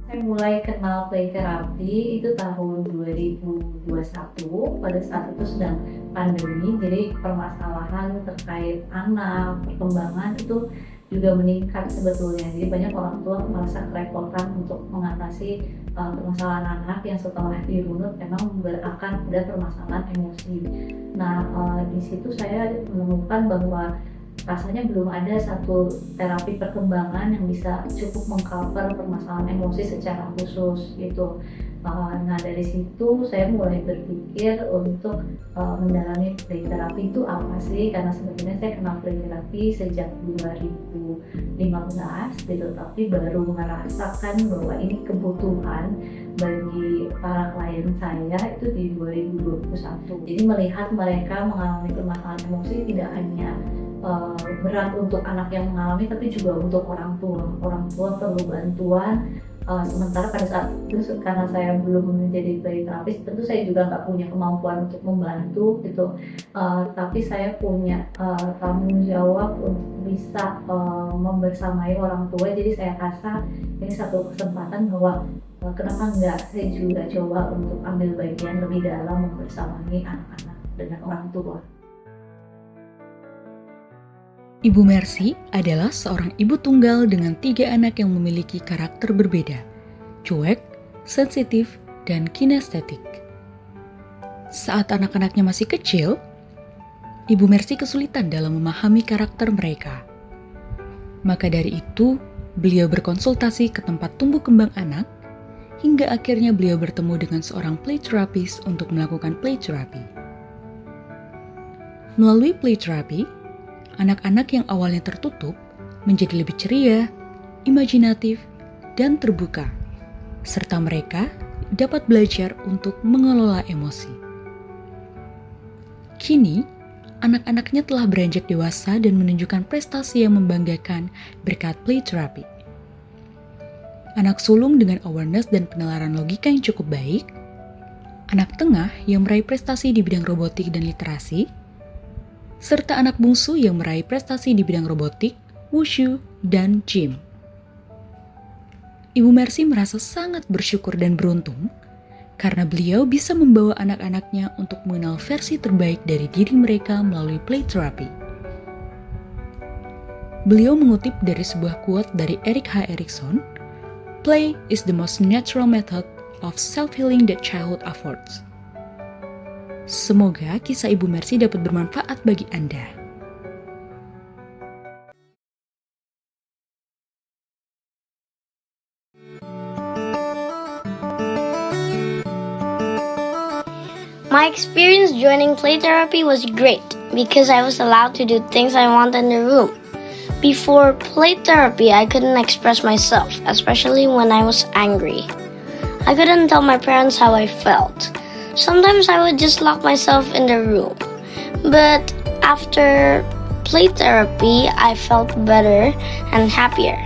Saya mulai kenal play therapy itu tahun 2021, pada saat itu sedang pandemi, jadi permasalahan terkait anak, perkembangan itu juga meningkat sebetulnya. Jadi banyak orang tua merasa kerepotan untuk mengatasi permasalahan anak yang setelah dirunut memang akan ada permasalahan emosi. Nah, di situ saya menemukan bahwa rasanya belum ada satu terapi perkembangan yang bisa cukup mengcover permasalahan emosi secara khusus gitu. Nah dari situ saya mulai berpikir untuk mendalami play therapy itu apa sih, karena sebenarnya saya kenal play therapy sejak 2015 gitu, tapi baru merasakan bahwa ini kebutuhan bagi para klien saya itu di 2021. Jadi melihat mereka mengalami permasalahan emosi tidak hanya berat untuk anak yang mengalami, tapi juga untuk orang tua. Orang tua perlu bantuan. Sementara pada saat itu karena saya belum menjadi play terapis, tentu saya juga nggak punya kemampuan untuk membantu gitu. Tapi saya punya tanggung jawab untuk bisa membersamai orang tua. Jadi saya rasa ini satu kesempatan bahwa kenapa enggak saya juga coba untuk ambil bagian lebih dalam membersamai anak-anak dengan orang tua. Ibu Mercy adalah seorang ibu tunggal dengan 3 anak yang memiliki karakter berbeda, cuek, sensitif, dan kinestetik. Saat anak-anaknya masih kecil, Ibu Mercy kesulitan dalam memahami karakter mereka. Maka dari itu, beliau berkonsultasi ke tempat tumbuh kembang anak, hingga akhirnya beliau bertemu dengan seorang play therapist untuk melakukan play therapy. Melalui play therapy, anak-anak yang awalnya tertutup menjadi lebih ceria, imajinatif, dan terbuka, serta mereka dapat belajar untuk mengelola emosi. Kini, anak-anaknya telah beranjak dewasa dan menunjukkan prestasi yang membanggakan berkat play therapy. Anak sulung dengan awareness dan penalaran logika yang cukup baik, anak tengah yang meraih prestasi di bidang robotik dan literasi, serta anak bungsu yang meraih prestasi di bidang robotik, wushu, dan gym. Ibu Mercy merasa sangat bersyukur dan beruntung karena beliau bisa membawa anak-anaknya untuk mengenal versi terbaik dari diri mereka melalui play therapy. Beliau mengutip dari sebuah quote dari Erik H. Erikson, "Play is the most natural method of self-healing that childhood affords." Semoga kisah Ibu Mercy dapat bermanfaat bagi Anda. My experience joining play therapy was great because I was allowed to do things I wanted in the room. Before play therapy, I couldn't express myself, especially when I was angry. I couldn't tell my parents how I felt. Sometimes I would just lock myself in the room. But after play therapy, I felt better and happier.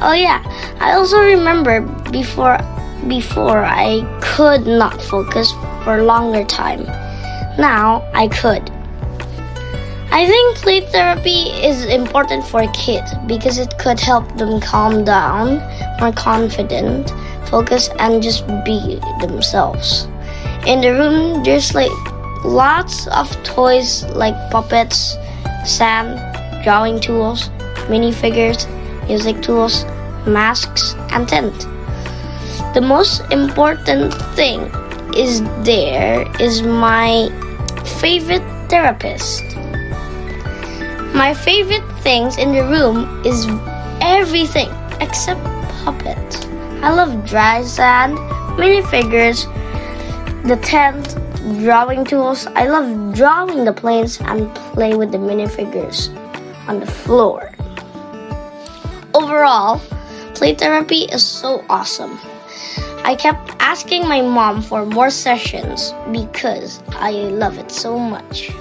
Oh yeah, I also remember before I could not focus for a longer time. Now I could. I think play therapy is important for kids because it could help them calm down, more confident, focus, and just be themselves. In the room, there's lots of toys like puppets, sand, drawing tools, minifigures, music tools, masks, and tent. The most important thing is my favorite therapist. My favorite things in the room is everything except puppets. I love dry sand, minifigures, the tent, drawing tools. I love drawing the planes and play with the minifigures on the floor. Overall, play therapy is so awesome. I kept asking my mom for more sessions because I love it so much.